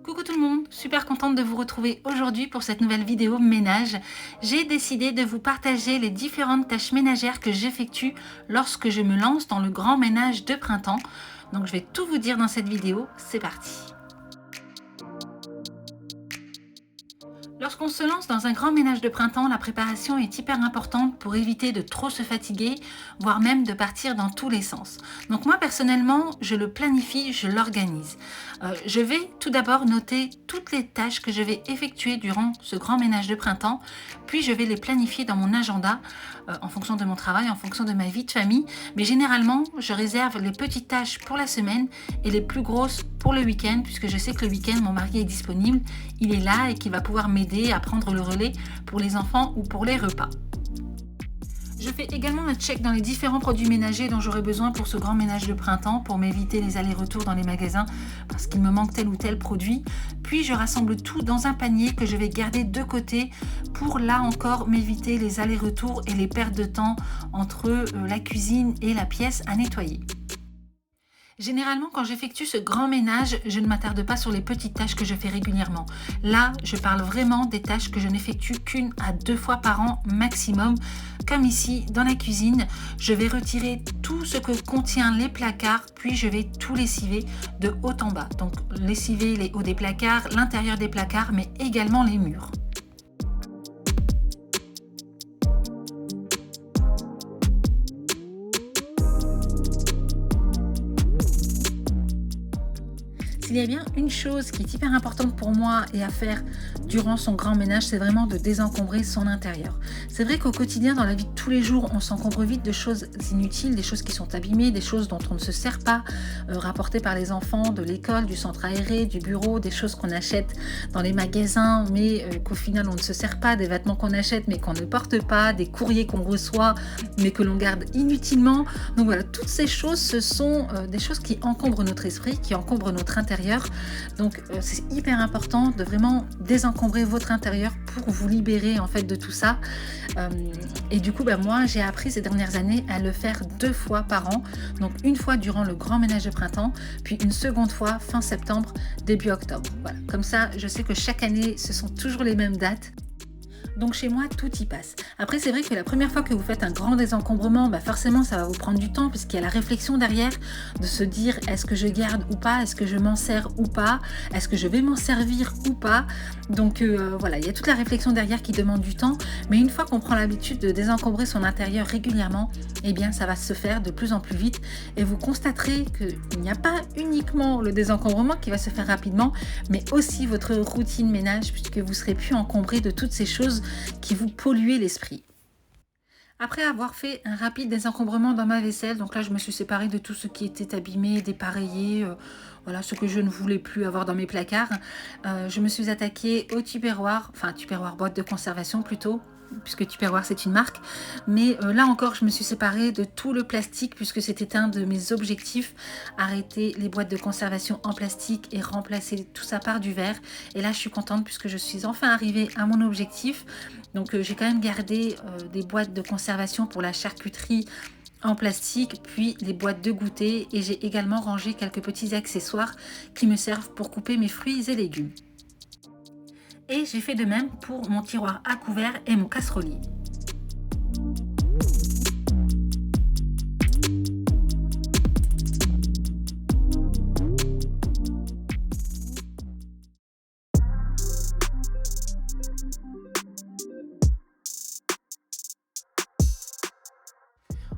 Coucou tout le monde, super contente de vous retrouver aujourd'hui pour cette nouvelle vidéo ménage. J'ai décidé de vous partager les différentes tâches ménagères que j'effectue lorsque je me lance dans le grand ménage de printemps. Donc je vais tout vous dire dans cette vidéo, c'est parti. Lorsqu'on se lance dans un grand ménage de printemps, la préparation est hyper importante pour éviter de trop se fatiguer, voire même de partir dans tous les sens. Donc moi personnellement, je le planifie, je l'organise. Je vais tout d'abord noter toutes les tâches que je vais effectuer durant ce grand ménage de printemps, puis je vais les planifier dans mon agenda en fonction de mon travail, en fonction de ma vie de famille. Mais généralement, je réserve les petites tâches pour la semaine et les plus grosses pour le week-end, puisque je sais que le week-end, mon mari est disponible, il est là et qu'il va pouvoir m'aider à prendre le relais pour les enfants ou pour les repas. Je fais également un check dans les différents produits ménagers dont j'aurai besoin pour ce grand ménage de printemps pour m'éviter les allers-retours dans les magasins parce qu'il me manque tel ou tel produit. Puis je rassemble tout dans un panier que je vais garder de côté pour là encore m'éviter les allers-retours et les pertes de temps entre la cuisine et la pièce à nettoyer. Généralement, quand j'effectue ce grand ménage, je ne m'attarde pas sur les petites tâches que je fais régulièrement. Là, je parle vraiment des tâches que je n'effectue qu'une à 2 fois par an maximum. Comme ici, dans la cuisine, je vais retirer tout ce que contient les placards, puis je vais tout lessiver de haut en bas. Donc, lessiver les hauts des placards, l'intérieur des placards, mais également les murs. S'il y a bien une chose qui est hyper importante pour moi et à faire durant son grand ménage, c'est vraiment de désencombrer son intérieur. C'est vrai qu'au quotidien, dans la vie de tous les jours, on s'encombre vite de choses inutiles, des choses qui sont abîmées, des choses dont on ne se sert pas, rapportées par les enfants de l'école, du centre aéré, du bureau, des choses qu'on achète dans les magasins, mais qu'au final on ne se sert pas, des vêtements qu'on achète mais qu'on ne porte pas, des courriers qu'on reçoit mais que l'on garde inutilement. Donc voilà, toutes ces choses, ce sont des choses qui encombrent notre esprit, qui encombrent notre intérieur. Donc c'est hyper important de vraiment désencombrer votre intérieur pour vous libérer en fait de tout ça. Et du coup moi j'ai appris ces dernières années à le faire 2 fois par an. Donc une fois durant le grand ménage de printemps, puis une seconde fois fin septembre, début octobre. Voilà, comme ça je sais que chaque année ce sont toujours les mêmes dates. Donc chez moi, tout y passe. Après, c'est vrai que la première fois que vous faites un grand désencombrement, forcément, ça va vous prendre du temps puisqu'il y a la réflexion derrière de se dire est-ce que je garde ou pas, est-ce que je m'en sers ou pas, est-ce que je vais m'en servir ou pas. Donc voilà, il y a toute la réflexion derrière qui demande du temps. Mais une fois qu'on prend l'habitude de désencombrer son intérieur régulièrement, eh bien, ça va se faire de plus en plus vite. Et vous constaterez qu'il n'y a pas uniquement le désencombrement qui va se faire rapidement, mais aussi votre routine ménage puisque vous serez plus encombré de toutes ces choses qui vous polluez l'esprit. Après avoir fait un rapide désencombrement dans ma vaisselle, donc là je me suis séparée de tout ce qui était abîmé, dépareillé, voilà ce que je ne voulais plus avoir dans mes placards. Je me suis attaquée au Tupperware, boîte de conservation plutôt, puisque Tupperware c'est une marque, mais là encore je me suis séparée de tout le plastique puisque c'était un de mes objectifs, arrêter les boîtes de conservation en plastique et remplacer tout ça par du verre. Et là je suis contente puisque je suis enfin arrivée à mon objectif. Donc j'ai quand même gardé des boîtes de conservation pour la charcuterie en plastique, puis les boîtes de goûter, et j'ai également rangé quelques petits accessoires qui me servent pour couper mes fruits et légumes. Et j'ai fait de même pour mon tiroir à couverts et mon casserolier.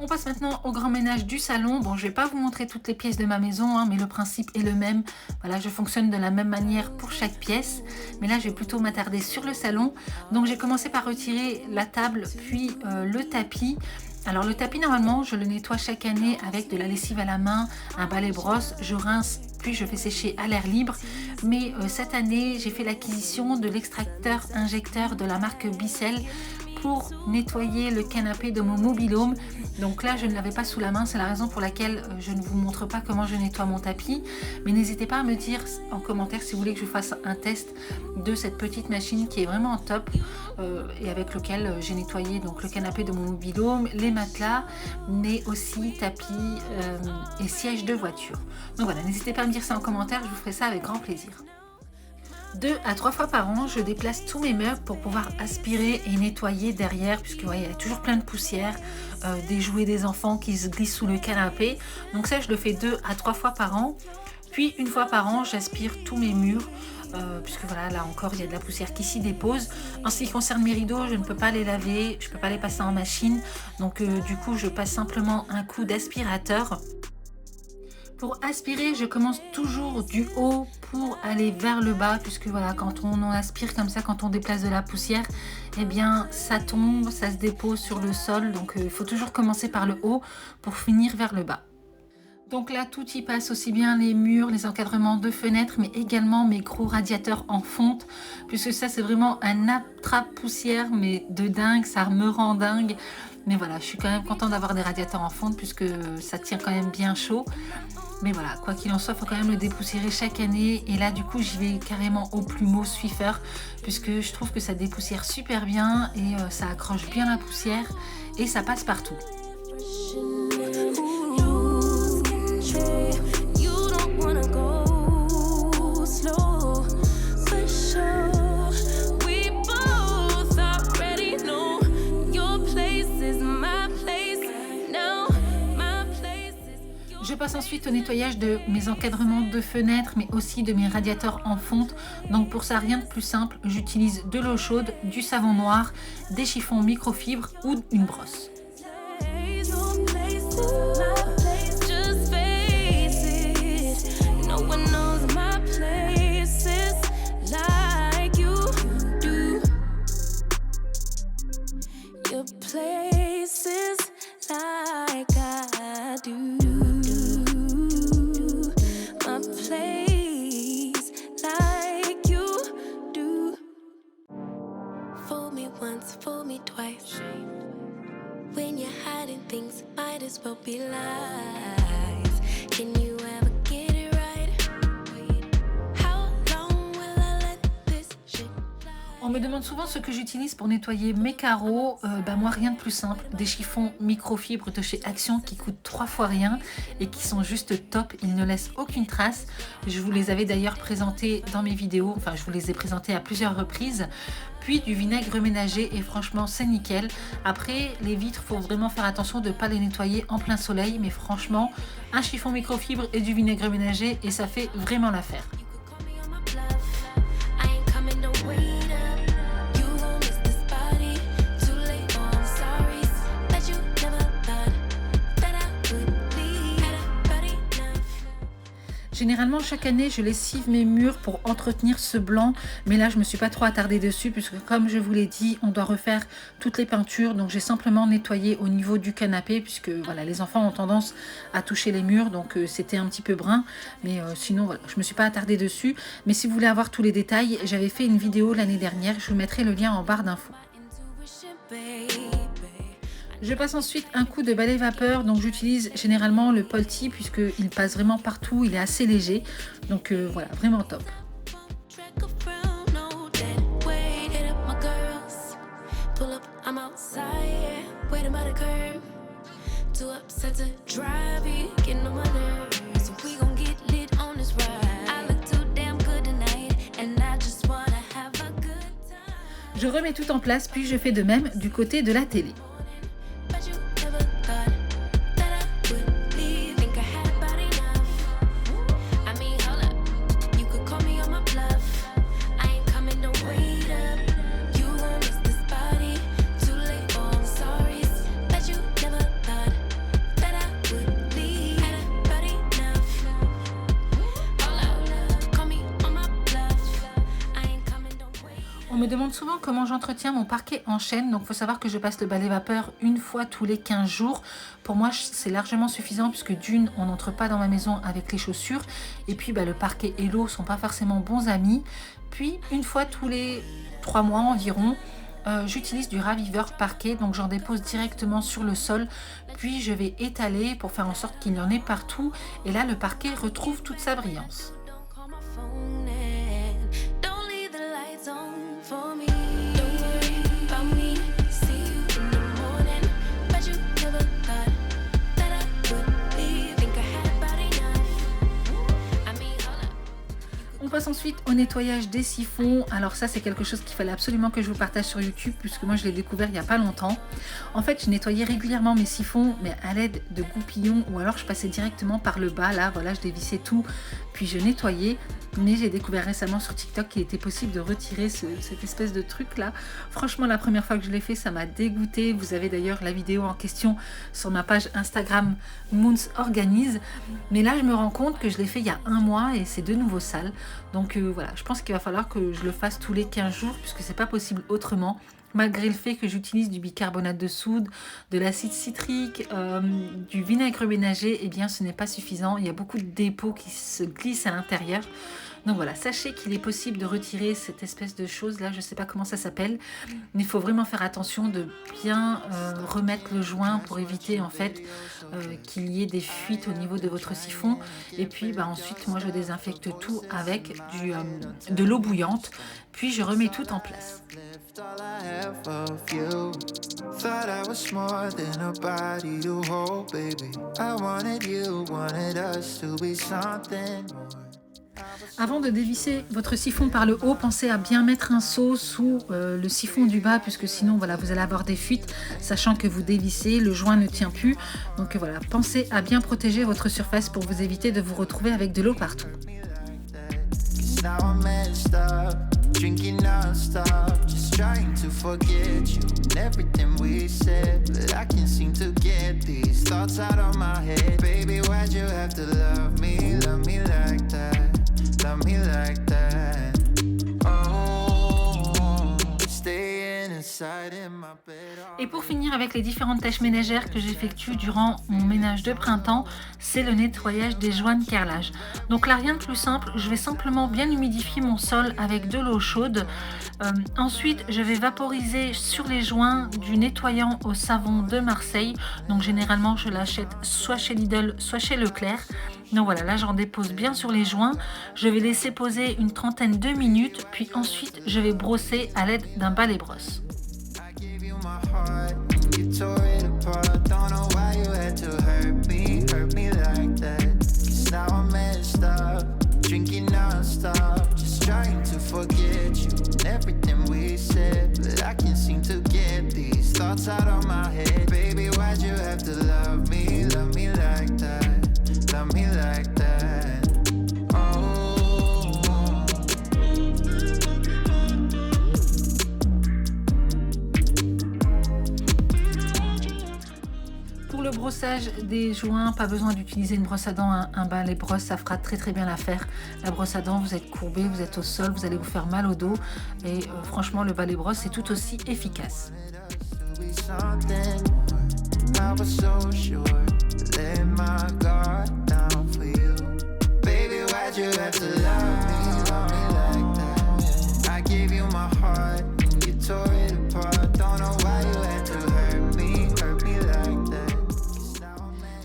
On passe maintenant au grand ménage du salon. Bon, je vais pas vous montrer toutes les pièces de ma maison, mais le principe est le même. Voilà, je fonctionne de la même manière pour chaque pièce. Mais là, je vais plutôt m'attarder sur le salon. Donc, j'ai commencé par retirer la table, puis le tapis. Alors, le tapis, normalement, je le nettoie chaque année avec de la lessive à la main, un balai brosse. Je rince, puis je fais sécher à l'air libre. Mais cette année, j'ai fait l'acquisition de l'extracteur injecteur de la marque Bissell pour nettoyer le canapé de mon mobil-home. Donc là je ne l'avais pas sous la main, c'est la raison pour laquelle je ne vous montre pas comment je nettoie mon tapis, mais n'hésitez pas à me dire en commentaire si vous voulez que je fasse un test de cette petite machine qui est vraiment top et avec lequel j'ai nettoyé donc le canapé de mon mobil-home, les matelas, mais aussi tapis et sièges de voiture. Donc voilà, n'hésitez pas à me dire ça en commentaire, je vous ferai ça avec grand plaisir. 2 à 3 fois par an, je déplace tous mes meubles pour pouvoir aspirer et nettoyer derrière, puisque ouais, il y a toujours plein de poussière, des jouets des enfants qui se glissent sous le canapé. Donc ça, je le fais 2 à 3 fois par an. Puis une fois par an, j'aspire tous mes murs, puisque voilà, là encore, il y a de la poussière qui s'y dépose. En ce qui concerne mes rideaux, je ne peux pas les laver, je ne peux pas les passer en machine. Donc du coup, je passe simplement un coup d'aspirateur. Pour aspirer, je commence toujours du haut pour aller vers le bas, puisque voilà, quand on en aspire comme ça, quand on déplace de la poussière, eh bien ça tombe, ça se dépose sur le sol. Donc il faut toujours commencer par le haut pour finir vers le bas. Donc là, tout y passe, aussi bien les murs, les encadrements de fenêtres, mais également mes gros radiateurs en fonte, puisque ça, c'est vraiment un attrape-poussière, mais de dingue, ça me rend dingue. Mais voilà, je suis quand même contente d'avoir des radiateurs en fonte, puisque ça tient quand même bien chaud. Mais voilà, quoi qu'il en soit, il faut quand même le dépoussiérer chaque année. Et là, du coup, j'y vais carrément au plumeau Swiffer, puisque je trouve que ça dépoussière super bien et ça accroche bien la poussière et ça passe partout. Je passe ensuite au nettoyage de mes encadrements de fenêtres, mais aussi de mes radiateurs en fonte. Donc pour ça, rien de plus simple, j'utilise de l'eau chaude, du savon noir, des chiffons microfibres ou une brosse. Fool me twice. When you're hiding things, might as well be lies. Can you ever get it right? How long will I let this shit fly? On me demande souvent ce que j'utilise pour nettoyer mes carreaux. Moi, rien de plus simple. Des chiffons microfibres de chez Action qui coûtent 3 fois rien et qui sont juste top. Ils ne laissent aucune trace. Je vous les avais d'ailleurs présentés dans mes vidéos. Enfin, je vous les ai présentés à plusieurs reprises. Puis du vinaigre ménager et franchement, c'est nickel. Après, les vitres, faut vraiment faire attention de ne pas les nettoyer en plein soleil. Mais franchement, un chiffon microfibre et du vinaigre ménager et ça fait vraiment l'affaire. Généralement, chaque année, je lessive mes murs pour entretenir ce blanc. Mais là, je ne me suis pas trop attardée dessus puisque, comme je vous l'ai dit, on doit refaire toutes les peintures. Donc, j'ai simplement nettoyé au niveau du canapé puisque voilà, les enfants ont tendance à toucher les murs. Donc, c'était un petit peu brun. Mais sinon, voilà, je ne me suis pas attardée dessus. Mais si vous voulez avoir tous les détails, j'avais fait une vidéo l'année dernière. Je vous mettrai le lien en barre d'infos. Je passe ensuite un coup de balai vapeur, donc j'utilise généralement le Polti puisqu'il passe vraiment partout, il est assez léger, donc voilà, vraiment top. Je remets tout en place, puis je fais de même du côté de la télé. On me demande souvent comment j'entretiens mon parquet en chêne. Donc il faut savoir que je passe le balai vapeur une fois tous les 15 jours. Pour moi, c'est largement suffisant puisque d'une, on n'entre pas dans ma maison avec les chaussures. Et puis le parquet et l'eau ne sont pas forcément bons amis. Puis une fois tous les 3 mois environ, j'utilise du raviveur parquet. Donc j'en dépose directement sur le sol. Puis je vais étaler pour faire en sorte qu'il y en ait partout. Et là, le parquet retrouve toute sa brillance. On passe Ensuite, au nettoyage des siphons, alors ça c'est quelque chose qu'il fallait absolument que je vous partage sur YouTube puisque moi je l'ai découvert il n'y a pas longtemps. En fait, je nettoyais régulièrement mes siphons mais à l'aide de goupillons ou alors je passais directement par le bas, là voilà, je dévissais tout puis je nettoyais. Mais j'ai découvert récemment sur TikTok qu'il était possible de retirer cette espèce de truc là. Franchement, la première fois que je l'ai fait, ça m'a dégoûté. Vous avez d'ailleurs la vidéo en question sur ma page Instagram Moons Organise. Mais là, je me rends compte que je l'ai fait il y a un mois et c'est de nouveau sale. Donc voilà, je pense qu'il va falloir que je le fasse tous les 15 jours puisque c'est pas possible autrement. Malgré le fait que j'utilise du bicarbonate de soude, de l'acide citrique, du vinaigre ménager, eh bien ce n'est pas suffisant. Il y a beaucoup de dépôts qui se glissent à l'intérieur. Donc voilà, sachez qu'il est possible de retirer cette espèce de chose là, je ne sais pas comment ça s'appelle, mais il faut vraiment faire attention de bien remettre le joint pour éviter en fait qu'il y ait des fuites au niveau de votre siphon. Et puis ensuite, moi je désinfecte tout avec de l'eau bouillante, puis je remets tout en place. All I have of you. Thought I was more than a body to hold, baby. I wanted you, wanted us to be something more. Avant de dévisser votre siphon par le haut, pensez à bien mettre un seau sous le siphon du bas puisque sinon voilà, vous allez avoir des fuites, sachant que vous dévissez, le joint ne tient plus. Donc voilà, pensez à bien protéger votre surface pour vous éviter de vous retrouver avec de l'eau partout. Now I'm messed up, drinking non-stop, just trying to forget you and everything we said, but I can't seem to get these thoughts out of my head. Baby, why'd you have to love me like that, love me like that? Oh, staying inside in my bed. Et pour finir avec les différentes tâches ménagères que j'effectue durant mon ménage de printemps, c'est le nettoyage des joints de carrelage. Donc là, rien de plus simple, je vais simplement bien humidifier mon sol avec de l'eau chaude. Ensuite, je vais vaporiser sur les joints du nettoyant au savon de Marseille. Donc généralement, je l'achète soit chez Lidl, soit chez Leclerc. Donc voilà, là j'en dépose bien sur les joints. Je vais laisser poser une trentaine de minutes, puis ensuite je vais brosser à l'aide d'un balai-brosse. You tore it apart, don't know why you had to hurt me like that. 'Cause now I'm messed up, drinking non-stop, just trying to forget you and everything we said, but I can't seem to get these thoughts out of my head. Baby, why'd you have to love me like that, love me like that? Oh. Pour le brossage des joints, pas besoin d'utiliser une brosse à dents, un balai-brosse, ça fera très bien l'affaire. La brosse à dents, vous êtes courbé, vous êtes au sol, vous allez vous faire mal au dos et franchement le balai-brosse est tout aussi efficace.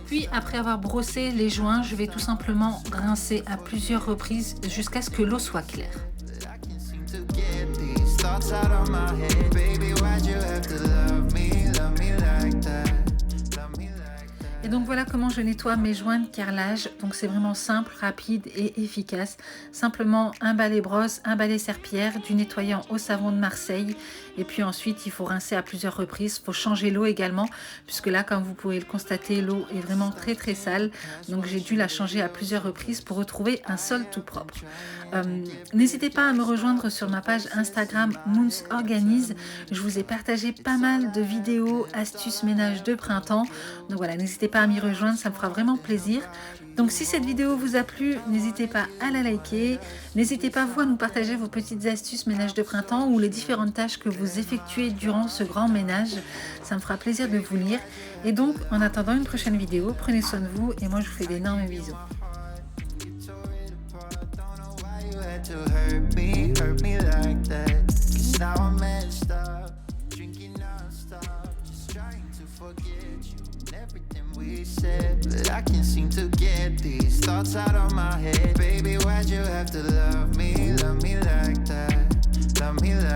Puis après avoir brossé les joints, je vais tout simplement rincer à plusieurs reprises jusqu'à ce que l'eau soit claire. Et donc voilà comment je nettoie mes joints de carrelage. Donc c'est vraiment simple, rapide et efficace. Simplement un balai-brosse, un balai-serpillère, du nettoyant au savon de Marseille. Et puis ensuite il faut rincer à plusieurs reprises. Il faut changer l'eau également, puisque là comme vous pouvez le constater, l'eau est vraiment très sale. Donc j'ai dû la changer à plusieurs reprises pour retrouver un sol tout propre. N'hésitez pas à me rejoindre sur ma page Instagram Moons Organise. Je vous ai partagé pas mal de vidéos, astuces ménage de printemps. Donc voilà, n'hésitez pas à m'y rejoindre, ça me fera vraiment plaisir. Donc si cette vidéo vous a plu, n'hésitez pas à la liker. N'hésitez pas vous à nous partager vos petites astuces ménage de printemps ou les différentes tâches que vous effectuez durant ce grand ménage. Ça me fera plaisir de vous lire. Et donc en attendant une prochaine vidéo, prenez soin de vous et moi je vous fais d'énormes bisous. To hurt me like that. 'Cause now I'm messed up, drinking non-stop, just trying to forget you and everything we said, but I can't seem to get these thoughts out of my head. Baby, why'd you have to love me like that, love me like